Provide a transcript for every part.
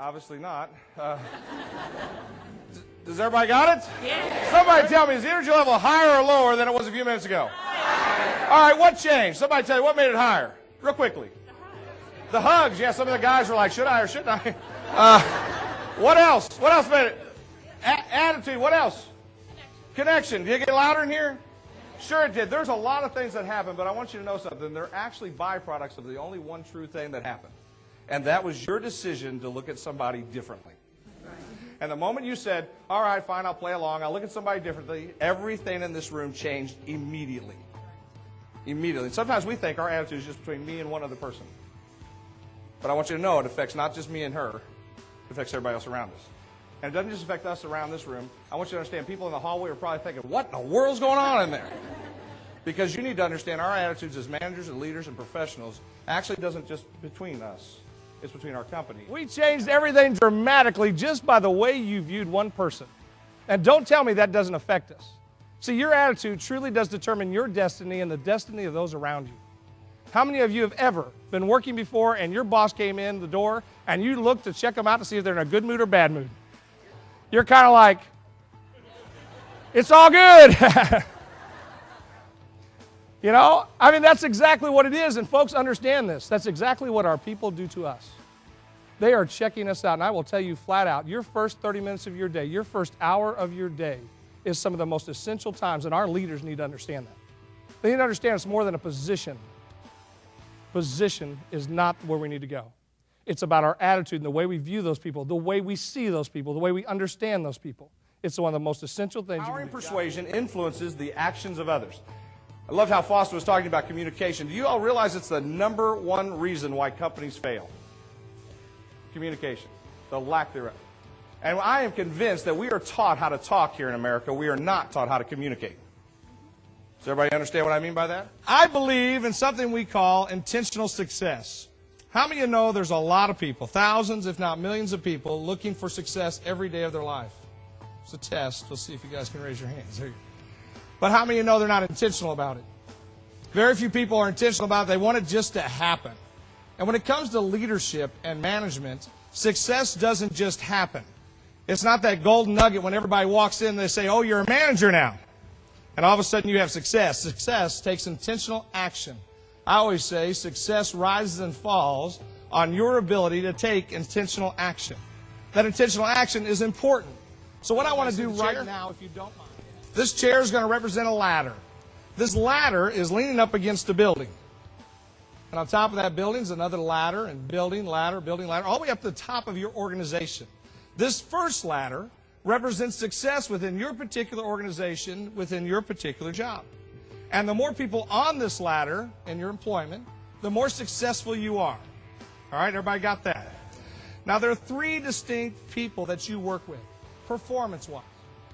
Obviously not. Does everybody got it? Yeah. Somebody tell me, is the energy level higher or lower than it was a few minutes ago? Higher. All right, what changed? Somebody tell me, what made it higher? Real quickly. The hugs. Yeah, some of the guys were like, should I or shouldn't I? What else? What else made it? Attitude. What else? Connection. Did it get louder in here? Sure it did. There's a lot of things that happen, but I want you to know something. They're actually byproducts of the only one true thing that happened. And that was your decision to look at somebody differently. And the moment you said, all right, fine, I'll play along, I'll look at somebody differently, everything in this room changed immediately. Immediately. Sometimes we think our attitude is just between me and one other person. But I want you to know it affects not just me and her, it affects everybody else around us. And it doesn't just affect us around this room. I want you to understand people in the hallway are probably thinking, what in the world's going on in there? Because you need to understand our attitudes as managers and leaders and professionals actually doesn't just between us. It's between our company. We changed everything dramatically just by the way you viewed one person. And don't tell me that doesn't affect us. See, your attitude truly does determine your destiny and the destiny of those around you. How many of you have ever been working before and your boss came in the door and you looked to check them out to see if they're in a good mood or bad mood? You're kind of like, it's all good. You know, I mean, that's exactly what it is, and folks understand this. That's exactly what our people do to us. They are checking us out, and I will tell you flat out, your first 30 minutes of your day, your first hour of your day is some of the most essential times, and our leaders need to understand that. They need to understand it's more than a position. Position is not where we need to go. It's about our attitude and the way we view those people, the way we see those people, the way we understand those people. It's one of the most essential things. Power and persuasion influences the actions of others. I loved how Foster was talking about communication. Do you all realize it's the number one reason why companies fail? Communication, the lack thereof. And I am convinced that we are taught how to talk here in America. We are not taught how to communicate. Does everybody understand what I mean by that? I believe in something we call intentional success. How many of you know there's a lot of people, thousands if not millions of people, looking for success every day of their life? It's a test. We'll see if you guys can raise your hands. There you go. But how many of you know they're not intentional about it? Very few people are intentional about it. They want it just to happen. And when it comes to leadership and management, success doesn't just happen. It's not that golden nugget when everybody walks in and they say, oh, you're a manager now. And all of a sudden you have success. Success takes intentional action. I always say success rises and falls on your ability to take intentional action. That intentional action is important. So what I want to do right now, if you don't mind, this chair is going to represent a ladder. This ladder is leaning up against a building. And on top of that building is another ladder, and building, ladder, all the way up to the top of your organization. This first ladder represents success within your particular organization, within your particular job. And the more people on this ladder in your employment, the more successful you are. All right, everybody got that? Now, there are three distinct people that you work with, performance-wise.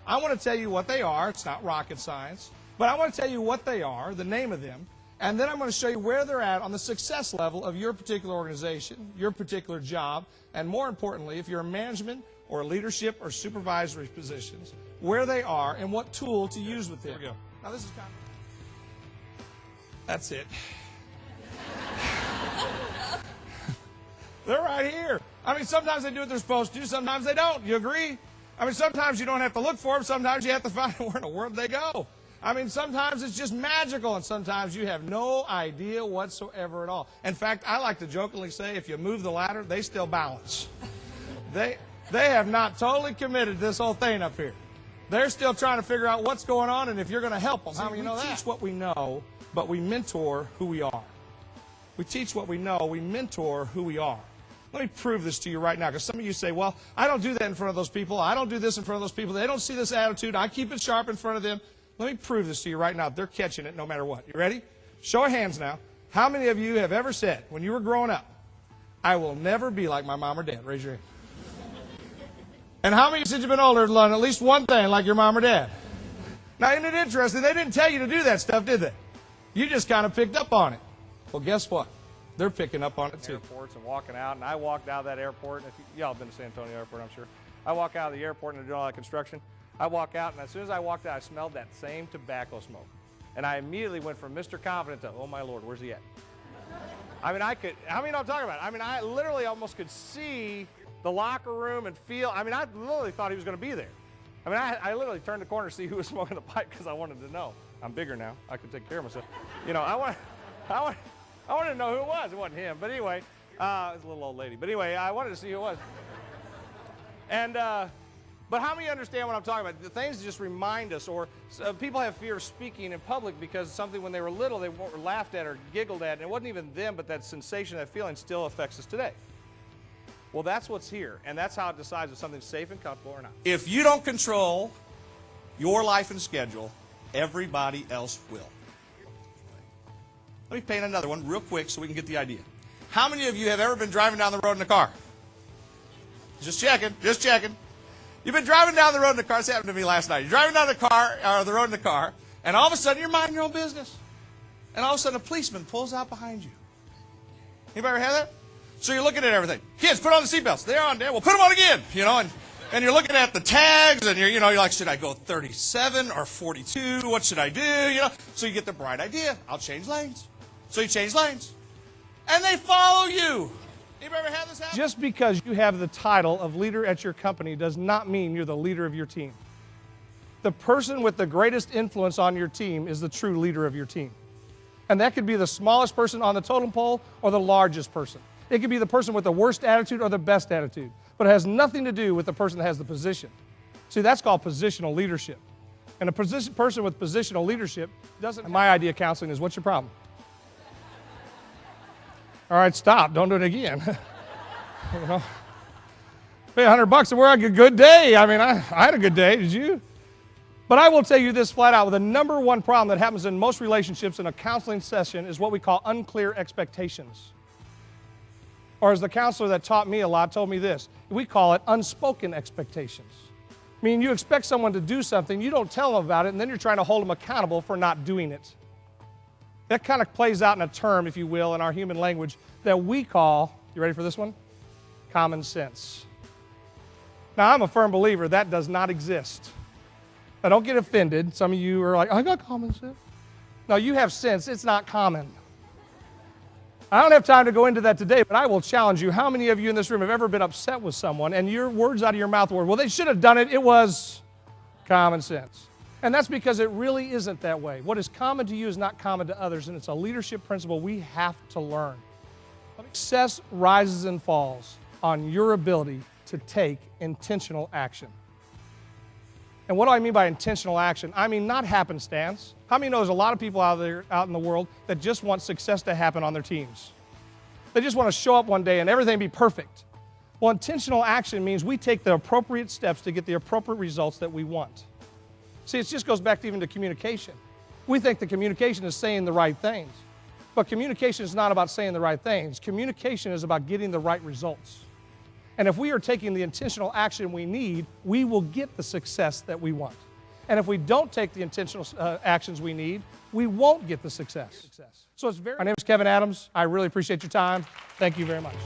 I want to tell you what they are. It's not rocket science. But I want to tell you what they are, the name of them, and then I'm going to show you where they're at on the success level of your particular organization, your particular job, and more importantly, if you're in management or leadership or supervisory positions, where they are and what tool to use with them. Here we go. Now, this is kind of... That's it. They're right here. I mean, sometimes they do what they're supposed to do. Sometimes they don't. You agree? I mean, sometimes you don't have to look for them. Sometimes you have to find where in the world they go. I mean, sometimes it's just magical, and sometimes you have no idea whatsoever at all. In fact, I like to jokingly say, if you move the ladder, they still balance. They have not totally committed to this whole thing up here. They're still trying to figure out what's going on and if you're going to help them. How many of you know that? We teach what we know, but we mentor who we are. We teach what we know, we mentor who we are. Let me prove this to you right now, because some of you say, well, I don't do that in front of those people. I don't do this in front of those people. They don't see this attitude. I keep it sharp in front of them. Let me prove this to you right now. They're catching it no matter what. You ready? Show of hands now. How many of you have ever said, when you were growing up, I will never be like my mom or dad? Raise your hand. And how many since you've been older have learned at least one thing like your mom or dad? Now, isn't it interesting? They didn't tell you to do that stuff, did they? You just kind of picked up on it. Well, guess what? They're picking up on it too. Airports and walking out, and I walked out of that airport. And y'all been to San Antonio Airport, I'm sure. I walk out of the airport and they're doing all that construction. I walk out, and as soon as I walked out, I smelled that same tobacco smoke. And I immediately went from Mr. Confident to, oh my Lord, where's he at? I mean, how many know what I'm talking about? I mean, I literally almost could see the locker room and feel, I mean, I literally thought he was going to be there. I mean, I literally turned the corner to see who was smoking the pipe because I wanted to know. I'm bigger now. I can take care of myself. You know, I wanted to know who it was. It wasn't him. But anyway, it was a little old lady. But anyway, I wanted to see who it was. And, but how many understand what I'm talking about? The things just remind us, or people have fear of speaking in public because something when they were little they were laughed at or giggled at, and it wasn't even them, but that sensation, that feeling still affects us today. Well, that's what's here, and that's how it decides if something's safe and comfortable or not. If you don't control your life and schedule, everybody else will. Let me paint another one real quick so we can get the idea. How many of you have ever been driving down the road in a car? Just checking, just checking. You've been driving down the road in the car. This happened to me last night. You're driving down the road in the car, and all of a sudden you're minding your own business. And all of a sudden a policeman pulls out behind you. Anybody ever have that? So you're looking at everything. Kids, put on the seatbelts. They're on there. Well, put them on again, you know, and you're looking at the tags, and you're like, should I go 37 or 42? What should I do? You know, so you get the bright idea. I'll change lanes. So you change lanes. And they follow you. Anybody ever had this happen? Just because you have the title of leader at your company does not mean you're the leader of your team. The person with the greatest influence on your team is the true leader of your team. And that could be the smallest person on the totem pole or the largest person. It could be the person with the worst attitude or the best attitude. But it has nothing to do with the person that has the position. See, that's called positional leadership. And a person with positional leadership doesn't... My idea of counseling is, what's your problem? All right, stop. Don't do it again. You know, pay $100 and we're having a good day. I mean, I had a good day. Did you? But I will tell you this flat out. The number one problem that happens in most relationships in a counseling session is what we call unclear expectations. Or as the counselor that taught me a lot told me this, we call it unspoken expectations. I mean, you expect someone to do something, you don't tell them about it, and then you're trying to hold them accountable for not doing it. That kind of plays out in a term, if you will, in our human language that we call, you ready for this one? Common sense. Now, I'm a firm believer that does not exist. Now, don't get offended. Some of you are like, I got common sense. No, you have sense. It's not common. I don't have time to go into that today, but I will challenge you. How many of you in this room have ever been upset with someone and your words out of your mouth were, well, they should have done it. It was common sense. And that's because it really isn't that way. What is common to you is not common to others, and it's a leadership principle we have to learn. Success rises and falls on your ability to take intentional action. And what do I mean by intentional action? I mean not happenstance. How many know there's a lot of people out in the world that just want success to happen on their teams? They just want to show up one day and everything be perfect. Well, intentional action means we take the appropriate steps to get the appropriate results that we want. See, it just goes back to even to communication. We think the communication is saying the right things. But communication is not about saying the right things. Communication is about getting the right results. And if we are taking the intentional action we need, we will get the success that we want. And if we don't take the intentional actions we need, we won't get the success. So it's very... My name is Kevin Adams. I really appreciate your time. Thank you very much.